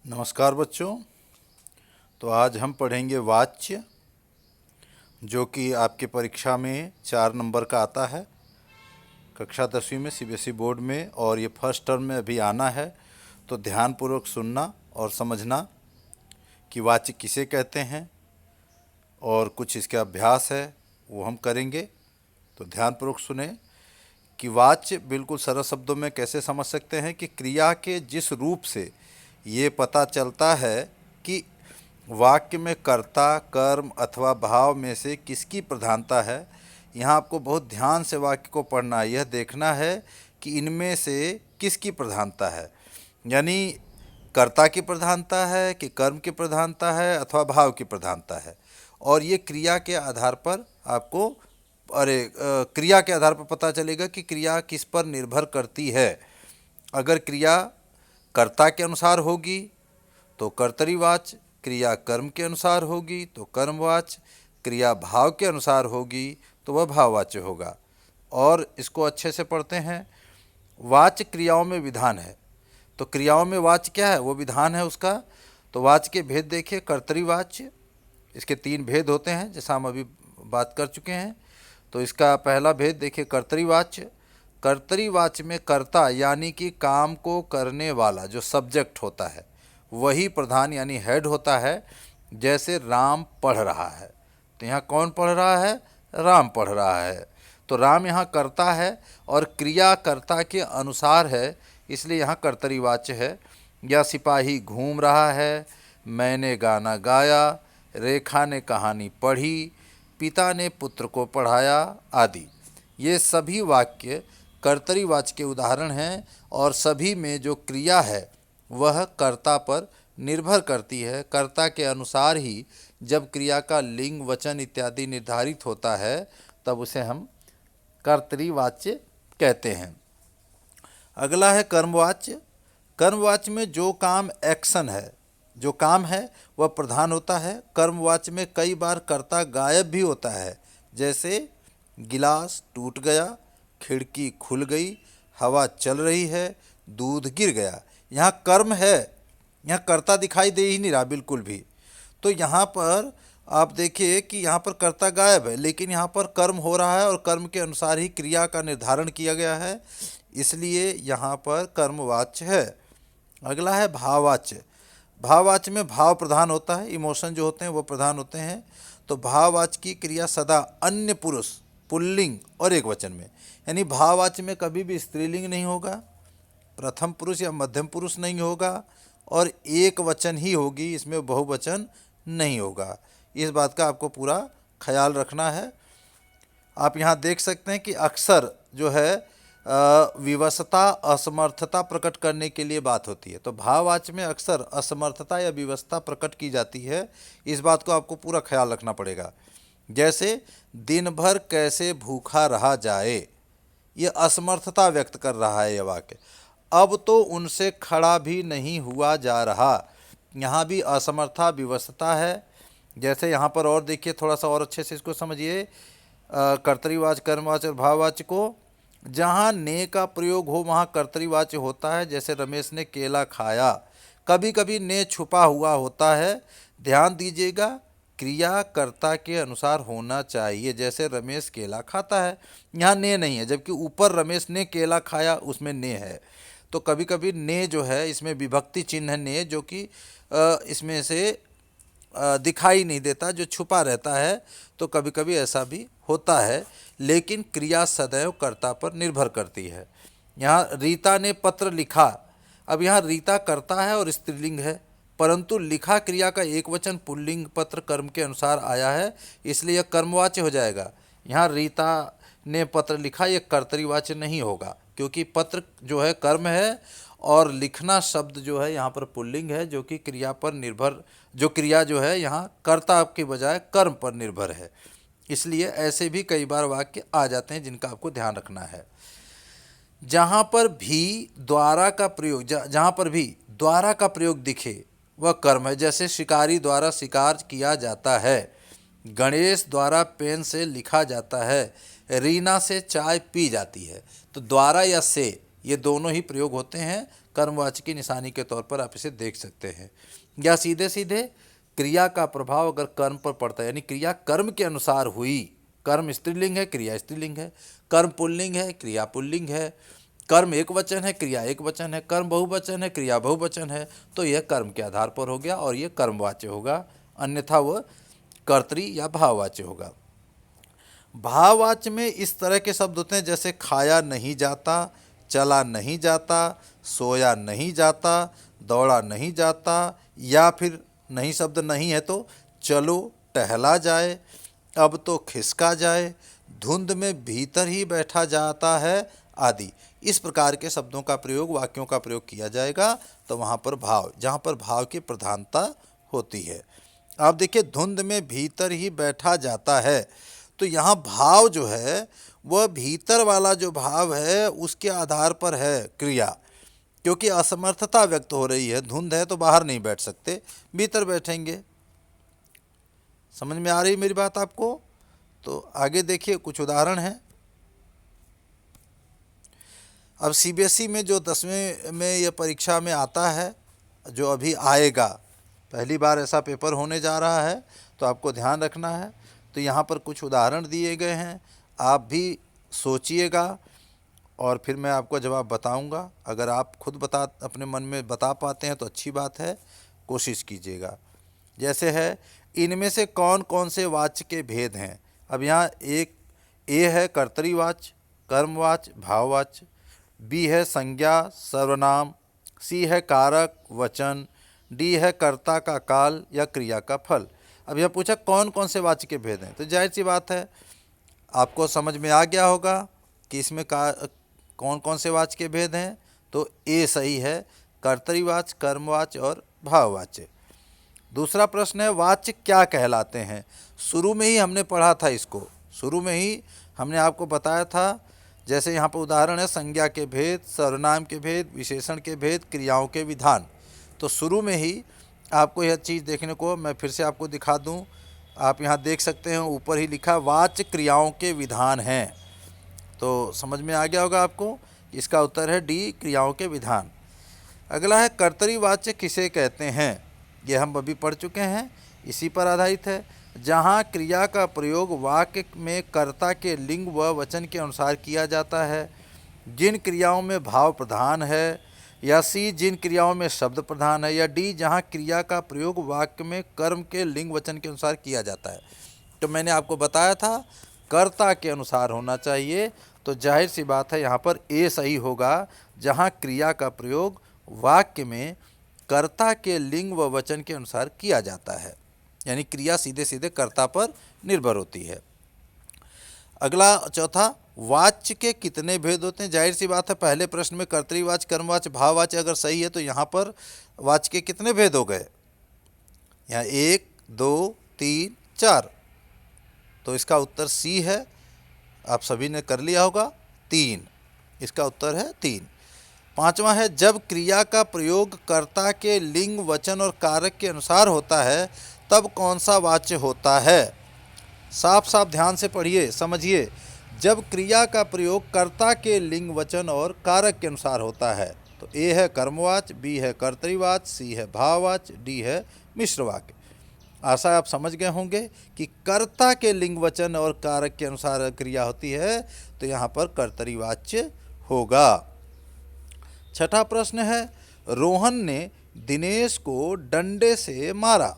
नमस्कार बच्चों। तो आज हम पढ़ेंगे वाच्य, जो कि आपके परीक्षा में 4 नंबर का आता है, कक्षा 10वीं में सीबीएसई बोर्ड में, और ये फर्स्ट टर्म में अभी आना है। तो ध्यानपूर्वक सुनना और समझना कि वाच्य किसे कहते हैं, और कुछ इसका अभ्यास है वो हम करेंगे। तो ध्यानपूर्वक सुने कि वाच्य बिल्कुल सरल शब्दों में कैसे समझ सकते हैं कि क्रिया के जिस रूप से ये पता चलता है कि वाक्य में कर्ता, कर्म अथवा भाव में से किसकी प्रधानता है। यहाँ आपको बहुत ध्यान से वाक्य को पढ़ना है, यह देखना है कि इनमें से किसकी प्रधानता है, यानी कर्ता की प्रधानता है कि कर्म की प्रधानता है अथवा भाव की प्रधानता है। और ये क्रिया के आधार पर आपको क्रिया के आधार पर पता चलेगा कि क्रिया किस पर निर्भर करती है। अगर क्रिया कर्ता के अनुसार होगी तो कर्तरीवाच्य, क्रिया कर्म के अनुसार होगी तो कर्मवाच्य, क्रिया भाव के अनुसार होगी तो वह भाववाच्य होगा। और इसको अच्छे से पढ़ते हैं। वाच्य क्रियाओं में विधान है, तो क्रियाओं में वाच्य क्या है, वो विधान है उसका। तो वाच्य के भेद देखिए। कर्तरीवाच्य, इसके 3 भेद होते हैं जैसा हम अभी बात कर चुके हैं। तो इसका पहला भेद देखिए, कर्तरीवाच्य। कर्तरीवाच्य में कर्ता यानी कि काम को करने वाला जो सब्जेक्ट होता है वही प्रधान यानी हेड होता है। जैसे राम पढ़ रहा है, तो यहाँ कौन पढ़ रहा है, राम पढ़ रहा है। तो राम यहाँ कर्ता है और क्रिया कर्ता के अनुसार है, इसलिए यहाँ कर्तरीवाच्य है। या सिपाही घूम रहा है, मैंने गाना गाया, रेखा ने कहानी पढ़ी, पिता ने पुत्र को पढ़ाया आदि। ये सभी वाक्य कर्तरीवाच्य के उदाहरण हैं और सभी में जो क्रिया है वह कर्ता पर निर्भर करती है। कर्ता के अनुसार ही जब क्रिया का लिंग, वचन इत्यादि निर्धारित होता है तब उसे हम कर्तरीवाच्य कहते हैं। अगला है कर्मवाच्य। कर्मवाच्य में जो काम एक्शन है, जो काम है वह प्रधान होता है। कर्मवाच्य में कई बार कर्ता गायब भी होता है, जैसे गिलास टूट गया, खिड़की खुल गई, हवा चल रही है, दूध गिर गया। यहाँ कर्म है, यहाँ कर्ता दिखाई दे ही नहीं रहा बिल्कुल भी। तो यहाँ पर आप देखिए कि यहाँ पर कर्ता गायब है, लेकिन यहाँ पर कर्म हो रहा है और कर्म के अनुसार ही क्रिया का निर्धारण किया गया है, इसलिए यहाँ पर कर्मवाच्य है। अगला है भाववाच्य। भाववाच्य में भाव प्रधान होता है, इमोशन जो होते हैं वो प्रधान होते हैं। तो भाववाच्य की क्रिया सदा अन्य पुरुष, पुल्लिंग और एक वचन में, यानी भाववाच्य में कभी भी स्त्रीलिंग नहीं होगा, प्रथम पुरुष या मध्यम पुरुष नहीं होगा, और एक वचन ही होगी, इसमें बहुवचन नहीं होगा। इस बात का आपको पूरा ख्याल रखना है। आप यहाँ देख सकते हैं कि अक्सर जो है विवशता, असमर्थता प्रकट करने के लिए बात होती है। तो भाववाच्य में अक्सर असमर्थता या विवशता प्रकट की जाती है, इस बात को आपको पूरा ख्याल रखना पड़ेगा। जैसे दिन भर कैसे भूखा रहा जाए, ये असमर्थता व्यक्त कर रहा है यह वाक्य। अब तो उनसे खड़ा भी नहीं हुआ जा रहा, यहाँ भी असमर्थता, विवशता है। जैसे यहाँ पर और देखिए, थोड़ा सा और अच्छे से इसको समझिए। कर्तरीवाच्य, कर्मवाच्य और भाववाच्य को जहाँ ने का प्रयोग हो वहाँ कर्तरीवाच्य होता है। जैसे रमेश ने केला खाया, कभी कभी ने छुपा हुआ होता है। ध्यान दीजिएगा, क्रिया कर्ता के अनुसार होना चाहिए। जैसे रमेश केला खाता है, यहाँ ने नहीं है, जबकि ऊपर रमेश ने केला खाया उसमें ने है। तो कभी कभी ने जो है इसमें विभक्ति चिन्ह है ने, जो कि इसमें से दिखाई नहीं देता, जो छुपा रहता है। तो कभी कभी ऐसा भी होता है, लेकिन क्रिया सदैव कर्ता पर निर्भर करती है। यहाँ रीता ने पत्र लिखा, अब यहाँ रीता कर्ता है और स्त्रीलिंग है, परंतु लिखा क्रिया का एक वचन पुल्लिंग पत्र कर्म के अनुसार आया है, इसलिए यह कर्मवाच्य हो जाएगा। यहाँ रीता ने पत्र लिखा, ये कर्तरीवाच्य नहीं होगा, क्योंकि पत्र जो है कर्म है और लिखना शब्द जो है यहाँ पर पुल्लिंग है, जो कि क्रिया पर निर्भर, जो क्रिया जो है यहाँ कर्ता के बजाय कर्म पर निर्भर है। इसलिए ऐसे भी कई बार वाक्य आ जाते हैं जिनका आपको ध्यान रखना है। जहाँ पर भी द्वारा का प्रयोग, जहाँ पर भी द्वारा का प्रयोग दिखे वह कर्म है। जैसे शिकारी द्वारा शिकार किया जाता है, गणेश द्वारा पेन से लिखा जाता है, रीना से चाय पी जाती है। तो द्वारा या से ये दोनों ही प्रयोग होते हैं, कर्मवाची की निशानी के तौर पर आप इसे देख सकते हैं। या सीधे सीधे क्रिया का प्रभाव अगर कर्म पर पड़ता है, यानी क्रिया कर्म के अनुसार हुई, कर्म स्त्रीलिंग है, क्रिया स्त्रीलिंग है, कर्म पुल्लिंग है, क्रिया पुल्लिंग है, कर्म एक वचन है, क्रिया एक वचन है, कर्म बहुवचन है, क्रिया बहुवचन है, तो यह कर्म के आधार पर हो गया और यह कर्मवाच्य होगा, अन्यथा वह कर्तरी या भाववाच्य होगा। भाववाच्य में इस तरह के शब्द होते हैं जैसे खाया नहीं जाता, चला नहीं जाता, सोया नहीं जाता, दौड़ा नहीं जाता, या फिर नहीं शब्द नहीं है तो चलो टहला जाए, अब तो खिसका जाए, धुंध में भीतर ही बैठा जाता है आदि। इस प्रकार के शब्दों का प्रयोग, वाक्यों का प्रयोग किया जाएगा तो वहाँ पर भाव, जहाँ पर भाव की प्रधानता होती है। आप देखिए, धुंध में भीतर ही बैठा जाता है, तो यहाँ भाव जो है वह भीतर वाला जो भाव है उसके आधार पर है क्रिया, क्योंकि असमर्थता व्यक्त हो रही है, धुंध है तो बाहर नहीं बैठ सकते, भीतर बैठेंगे। समझ में आ रही मेरी बात आपको? तो आगे देखिए, कुछ उदाहरण हैं। अब सीबीएसई में जो 10वीं में यह परीक्षा में आता है, जो अभी आएगा, पहली बार ऐसा पेपर होने जा रहा है, तो आपको ध्यान रखना है। तो यहाँ पर कुछ उदाहरण दिए गए हैं, आप भी सोचिएगा और फिर मैं आपको जवाब बताऊंगा। अगर आप खुद अपने मन में बता पाते हैं तो अच्छी बात है, कोशिश कीजिएगा। जैसे है, इनमें से कौन कौन से वाच्य के भेद हैं। अब यहाँ एक ए है कर्तरीवाच्य, कर्मवाच्य, भाववाच्य, बी है संज्ञा सर्वनाम, सी है कारक वचन, डी है कर्ता का काल या क्रिया का फल। अब यह पूछा कौन कौन से वाच्य के भेद हैं, तो जाहिर सी बात है आपको समझ में आ गया होगा कि इसमें कौन कौन से वाच्य के भेद हैं। तो ए सही है, कर्तरीवाच्य, कर्मवाच्य और भाववाच्य। दूसरा प्रश्न है, वाच्य क्या कहलाते हैं। शुरू में ही हमने पढ़ा था इसको, शुरू में ही हमने आपको बताया था। जैसे यहाँ पर उदाहरण है, संज्ञा के भेद, सर्वनाम के भेद, विशेषण के भेद, क्रियाओं के विधान। तो शुरू में ही आपको यह चीज़ देखने को, मैं फिर से आपको दिखा दूं, आप यहाँ देख सकते हैं ऊपर ही लिखा वाच्य क्रियाओं के विधान हैं। तो समझ में आ गया होगा आपको, इसका उत्तर है डी, क्रियाओं के विधान। अगला है, कर्तरीवाच्य किसे कहते हैं। ये हम अभी पढ़ चुके हैं, इसी पर आधारित है। जहाँ क्रिया का प्रयोग वाक्य में कर्ता के लिंग व वचन के अनुसार किया जाता है। जिन क्रियाओं में भाव प्रधान है, या सी जिन क्रियाओं में शब्द प्रधान है, या डी जहाँ क्रिया का प्रयोग वाक्य में कर्म के लिंग वचन के अनुसार किया जाता है। तो मैंने आपको बताया था कर्ता के अनुसार होना चाहिए, तो जाहिर सी बात है यहाँ पर ए सही होगा, जहाँ क्रिया का प्रयोग वाक्य में कर्ता के लिंग व वचन के अनुसार किया जाता है, यानी क्रिया सीधे सीधे कर्ता पर निर्भर होती है। अगला चौथा, वाच्य के कितने भेद होते हैं। जाहिर सी बात है, पहले प्रश्न में कर्तरीवाच्य, कर्मवाच्य, भाववाच्य अगर सही है तो यहाँ पर वाच्य के कितने भेद हो गए। यहाँ 1 2 3 4, तो इसका उत्तर सी है। आप सभी ने कर लिया होगा, 3, इसका उत्तर है 3। पांचवा है, जब क्रिया का प्रयोग कर्ता के लिंग वचन और कारक के अनुसार होता है तब कौन सा वाच्य होता है। साफ साफ ध्यान से पढ़िए, समझिए। जब क्रिया का प्रयोग कर्ता के लिंग वचन और कारक के अनुसार होता है तो ए है कर्मवाच्य, बी है कर्तरीवाच्य, सी है भाववाच्य, डी है मिश्र वाक्य। आशा आप समझ गए होंगे कि कर्ता के लिंग वचन और कारक के अनुसार क्रिया होती है तो यहाँ पर कर्तरीवाच्य होगा। छठा प्रश्न है, रोहन ने दिनेश को डंडे से मारा,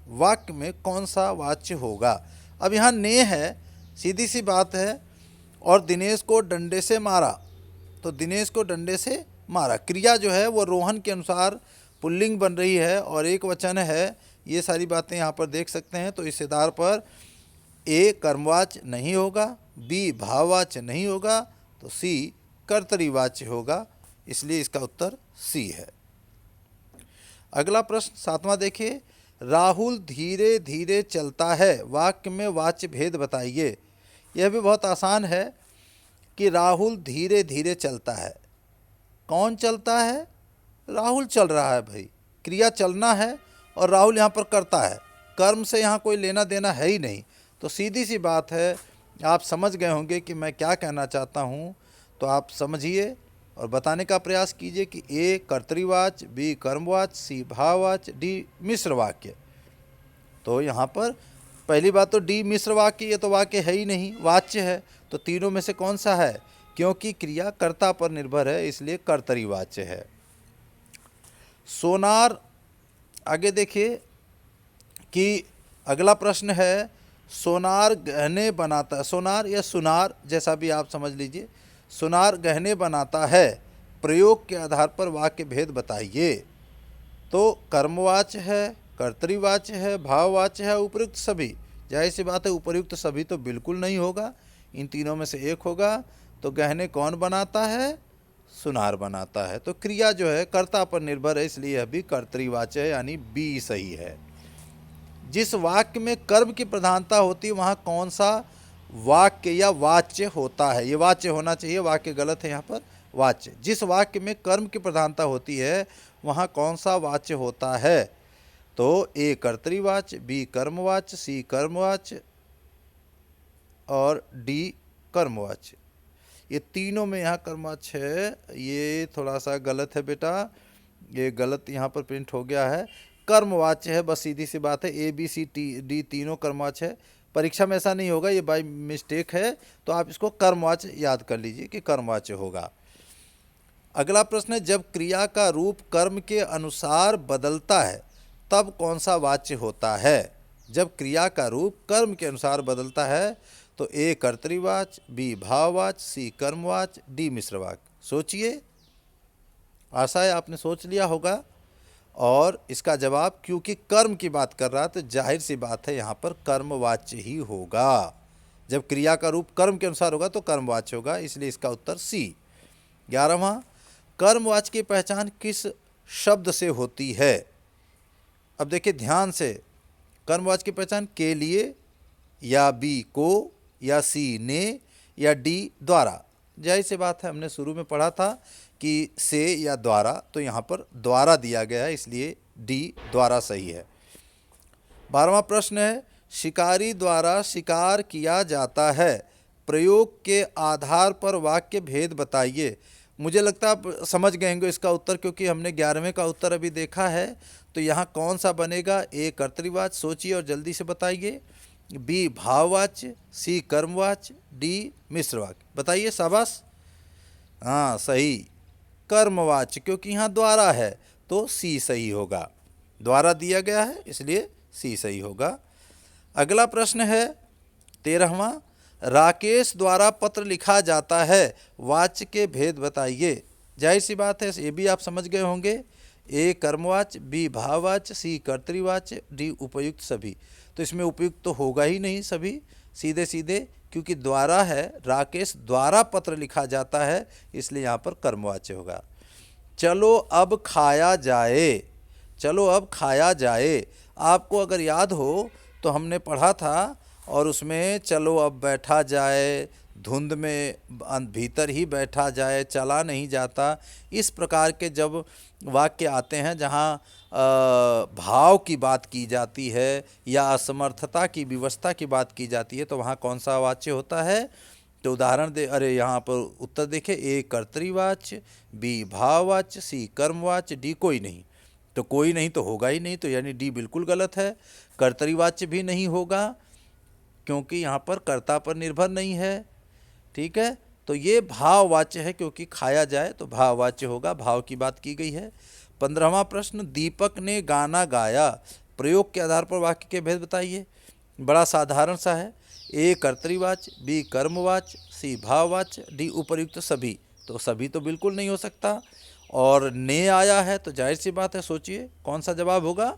वाक्य में कौन सा वाच्य होगा। अब यहाँ ने है, सीधी सी बात है, और दिनेश को डंडे से मारा, तो दिनेश को डंडे से मारा, क्रिया जो है वो रोहन के अनुसार पुल्लिंग बन रही है और एक वचन है। ये सारी बातें यहाँ पर देख सकते हैं। तो इस आधार पर ए कर्मवाच्य नहीं होगा, बी भाववाच्य नहीं होगा, तो सी कर्तरीवाच्य होगा, इसलिए इसका उत्तर सी है। अगला प्रश्न सातवां देखिए, राहुल धीरे धीरे चलता है, वाक्य में वाच्य भेद बताइए। यह भी बहुत आसान है कि राहुल धीरे धीरे चलता है। कौन चलता है? राहुल चल रहा है भाई, क्रिया चलना है और राहुल यहाँ पर करता है, कर्म से यहाँ कोई लेना देना है ही नहीं। तो सीधी सी बात है, आप समझ गए होंगे कि मैं क्या कहना चाहता हूँ। तो आप समझिए और बताने का प्रयास कीजिए कि ए कर्तरीवाच्य, बी कर्मवाच्य, सी भाववाच्य, डी मिश्र वाक्य। तो यहाँ पर पहली बात तो डी मिश्र वाक्य, ये तो वाक्य है ही नहीं, वाच्य है। तो तीनों में से कौन सा है? क्योंकि क्रिया कर्ता पर निर्भर है, इसलिए कर्तरीवाच्य है। सोनार, आगे देखिए कि अगला प्रश्न है, सोनार गहने बनाता है, सोनार या सुनार जैसा भी आप समझ लीजिए, सुनार गहने बनाता है, प्रयोग के आधार पर वाक्य भेद बताइए। तो कर्मवाच्य है, कर्तरीवाच्य है, भाववाच्य है, उपयुक्त सभी। जाहिर सी बात है उपयुक्त सभी तो बिल्कुल नहीं होगा, इन तीनों में से एक होगा। तो गहने कौन बनाता है? सुनार बनाता है। तो क्रिया जो है कर्ता पर निर्भर है, इसलिए यह भी कर्तरीवाच्य है, यानी बी सही है। जिस वाक्य में कर्म की प्रधानता होती है वहाँ कौन सा वाक्य या वाच्य होता है? ये वाच्य होना चाहिए, वाक्य गलत है यहाँ पर, वाच्य। जिस वाक्य में कर्म की प्रधानता होती है वहाँ कौन सा वाच्य होता है? तो ए कर्तरीवाच्य, बी कर्मवाच्य, सी कर्मवाच्य और डी कर्मवाच्य। ये तीनों में यहाँ कर्मवाच्य है, ये थोड़ा सा गलत है बेटा, ये गलत यहाँ पर प्रिंट हो गया है। कर्मवाच्य है, बस सीधी सी बात है। ए बी सी डी तीनों कर्मवाच्य है। परीक्षा में ऐसा नहीं होगा, ये बाय मिस्टेक है, तो आप इसको कर्मवाच्य याद कर लीजिए कि कर्मवाच्य होगा। अगला प्रश्न है, जब क्रिया का रूप कर्म के अनुसार बदलता है तब कौन सा वाच्य होता है? जब क्रिया का रूप कर्म के अनुसार बदलता है तो ए कर्तरीवाच्य, बी भाववाच्य, सी कर्मवाच्य, डी मिश्रवाच्य। सोचिए, आशा है आपने सोच लिया होगा। और इसका जवाब, क्योंकि कर्म की बात कर रहा है तो जाहिर सी बात है यहाँ पर कर्मवाच्य ही होगा। जब क्रिया का रूप कर्म के अनुसार होगा तो कर्मवाच्य होगा, इसलिए इसका उत्तर सी। 11वां, कर्मवाच्य की पहचान किस शब्द से होती है? अब देखिए ध्यान से, कर्मवाच्य की पहचान के लिए, या बी को, या सी ने, या डी द्वारा। जाहिर सी बात है, हमने शुरू में पढ़ा था कि से या द्वारा, तो यहाँ पर द्वारा दिया गया है, इसलिए डी द्वारा सही है। 12वां प्रश्न है, शिकारी द्वारा शिकार किया जाता है, प्रयोग के आधार पर वाक्य भेद बताइए। मुझे लगता है आप समझ गए होंगे इसका उत्तर, क्योंकि हमने 11वें का उत्तर अभी देखा है। तो यहाँ कौन सा बनेगा? ए कर्तरीवाच्य, सोचिए और जल्दी से बताइए। बी भाववाच्य, सी कर्मवाच्य, डी मिश्रवाच्य। बताइए, शाबाश। हाँ सही, कर्मवाच्य, क्योंकि यहाँ द्वारा है तो सी सही होगा। द्वारा दिया गया है इसलिए सी सही होगा। अगला प्रश्न है 13वां, राकेश द्वारा पत्र लिखा जाता है, वाच्य के भेद बताइए। जाहिर सी बात है, ये भी आप समझ गए होंगे। ए कर्मवाच्य, बी भाववाच्य, सी कर्तरीवाच्य, डी उपयुक्त सभी। तो इसमें उपयुक्त तो होगा ही नहीं सभी, सीधे सीधे, क्योंकि द्वारा है, राकेश द्वारा पत्र लिखा जाता है, इसलिए यहाँ पर कर्मवाच्य होगा। चलो अब खाया जाए, चलो अब खाया जाए, आपको अगर याद हो तो हमने पढ़ा था, और उसमें चलो अब बैठा जाए, धुंध में भीतर ही बैठा जाए, चला नहीं जाता, इस प्रकार के जब वाक्य आते हैं जहाँ भाव की बात की जाती है या असमर्थता की विवशता की बात की जाती है, तो वहाँ कौन सा वाच्य होता है? तो उदाहरण दे, अरे यहाँ पर उत्तर देखें, ए कर्तरीवाच्य, बी भाववाच्य, सी कर्मवाच्य, डी कोई नहीं। तो कोई नहीं तो होगा ही नहीं, तो यानी डी बिल्कुल गलत है। कर्तरीवाच्य भी नहीं होगा, क्योंकि यहाँ पर कर्ता पर निर्भर नहीं है। ठीक है, तो ये भाववाच्य है, क्योंकि खाया जाए तो भाववाच्य होगा, भाव की बात की गई है। 15वां प्रश्न, दीपक ने गाना गाया, प्रयोग के आधार पर वाक्य के भेद बताइए। बड़ा साधारण सा है, ए कर्तरीवाच्य, बी कर्मवाच्य, सी भाववाच्य, डी उपयुक्त सभी। तो सभी तो बिल्कुल नहीं हो सकता, और ने आया है तो जाहिर सी बात है, सोचिए कौन सा जवाब होगा?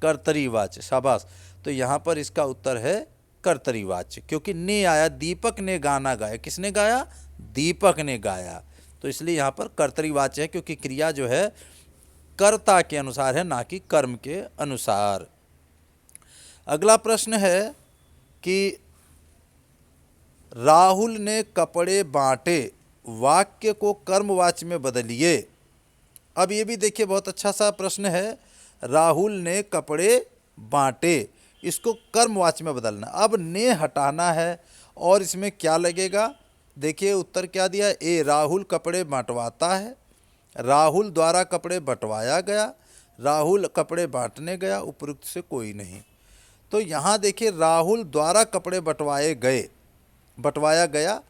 कर्तरीवाच्य, शाबाश। तो यहाँ पर इसका उत्तर है कर्तरीवाच्य, क्योंकि ने आया, दीपक ने गाना गाया, किसने गाया? दीपक ने गाया, तो इसलिए यहाँ पर कर्तरीवाच्य है, क्योंकि क्रिया जो है कर्ता के अनुसार है, ना कि कर्म के अनुसार। अगला प्रश्न है कि राहुल ने कपड़े बांटे, वाक्य को कर्मवाच्य में बदलिए। अब ये भी देखिए बहुत अच्छा सा प्रश्न है, राहुल ने कपड़े बांटे, इसको कर्मवाच्य में बदलना। अब ने हटाना है, और इसमें क्या लगेगा? देखिए उत्तर क्या दिया, ए राहुल कपड़े बांटवाता है, राहुल द्वारा कपड़े बंटवाया गया, राहुल कपड़े बांटने गया, उपयुक्त से कोई नहीं। तो यहाँ देखिए राहुल द्वारा कपड़े बंटवाए गए, बंटवाया गया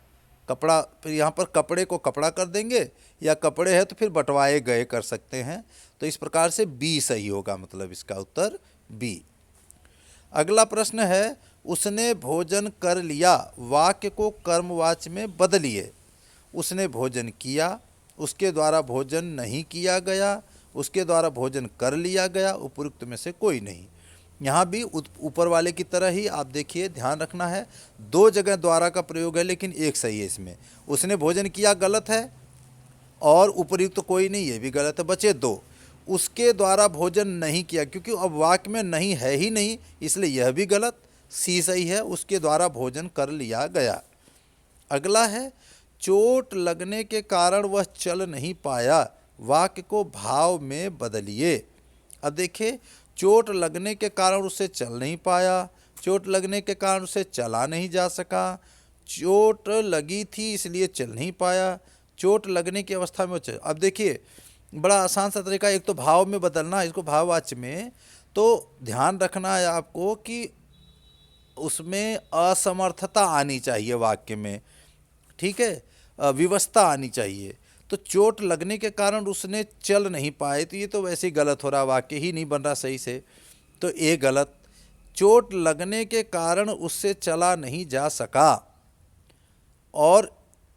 कपड़ा, फिर यहाँ पर कपड़े को कपड़ा कर देंगे, या कपड़े है तो फिर बंटवाए गए कर सकते हैं। तो इस प्रकार से बी सही होगा, मतलब इसका उत्तर बी। अगला प्रश्न है, उसने भोजन कर लिया, वाक्य को कर्मवाच्य में बदलिए। उसने भोजन किया, उसके द्वारा भोजन नहीं किया गया, उसके द्वारा भोजन कर लिया गया, उपयुक्त में से कोई नहीं। यहाँ भी ऊपर वाले की तरह ही आप देखिए, ध्यान रखना है, दो जगह द्वारा का प्रयोग है लेकिन एक सही है इसमें। उसने भोजन किया गलत है, और उपयुक्त कोई नहीं ये भी गलत है, बचे दो। उसके द्वारा भोजन नहीं किया, क्योंकि अब वाक्य में नहीं है ही नहीं, इसलिए यह भी गलत, सी सही है, उसके द्वारा भोजन कर लिया गया। अगला है, चोट लगने के कारण वह चल नहीं पाया, वाक्य को भाव में बदलिए। अब देखिए, चोट लगने के कारण उसे चल नहीं पाया, चोट लगने के कारण उसे चला नहीं जा सका, चोट लगी थी इसलिए चल नहीं पाया, चोट लगने की अवस्था में वो चल। अब देखिए बड़ा आसान सा तरीका, एक तो भाव में बदलना, इसको भाववाच्य में, तो ध्यान रखना है आपको कि उसमें असमर्थता आनी चाहिए वाक्य में, ठीक है, विवशता आनी चाहिए। तो चोट लगने के कारण उसने चल नहीं पाए, तो ये तो वैसे ही गलत हो रहा, वाक्य ही नहीं बन रहा सही से, तो ये गलत। चोट लगने के कारण उससे चला नहीं जा सका, और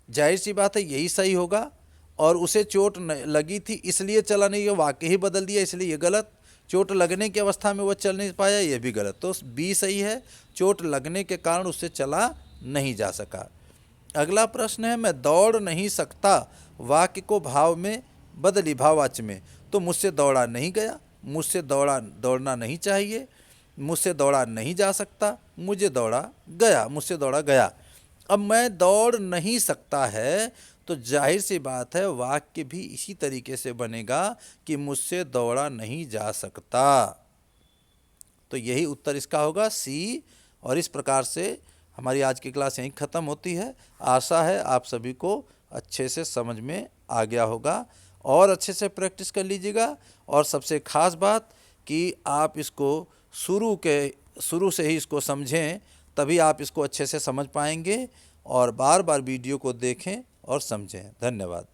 जाहिर सी बात है यही सही होगा, और उसे चोट लगी थी इसलिए चला नहीं, वाक्य ही बदल दिया इसलिए ये गलत। चोट लगने की अवस्था में वह चल नहीं पाया, यह भी गलत। तो बी सही है, चोट लगने के कारण उससे चला नहीं जा सका। अगला प्रश्न है, मैं दौड़ नहीं सकता, वाक्य को भाव में बदली, भाववाच्य में। तो मुझसे दौड़ा नहीं गया, मुझसे दौड़ना नहीं चाहिए, मुझसे दौड़ा नहीं जा सकता, मुझे दौड़ा गया, मुझसे दौड़ा गया। अब मैं दौड़ नहीं सकता है, तो जाहिर सी बात है वाक्य भी इसी तरीके से बनेगा कि मुझसे दौड़ा नहीं जा सकता। तो यही उत्तर इसका होगा, सी। और इस प्रकार से हमारी आज की क्लास यहीं ख़त्म होती है। आशा है आप सभी को अच्छे से समझ में आ गया होगा, और अच्छे से प्रैक्टिस कर लीजिएगा। और सबसे ख़ास बात कि आप इसको शुरू से ही इसको समझें, तभी आप इसको अच्छे से समझ पाएंगे। और बार बार वीडियो को देखें और समझें। धन्यवाद।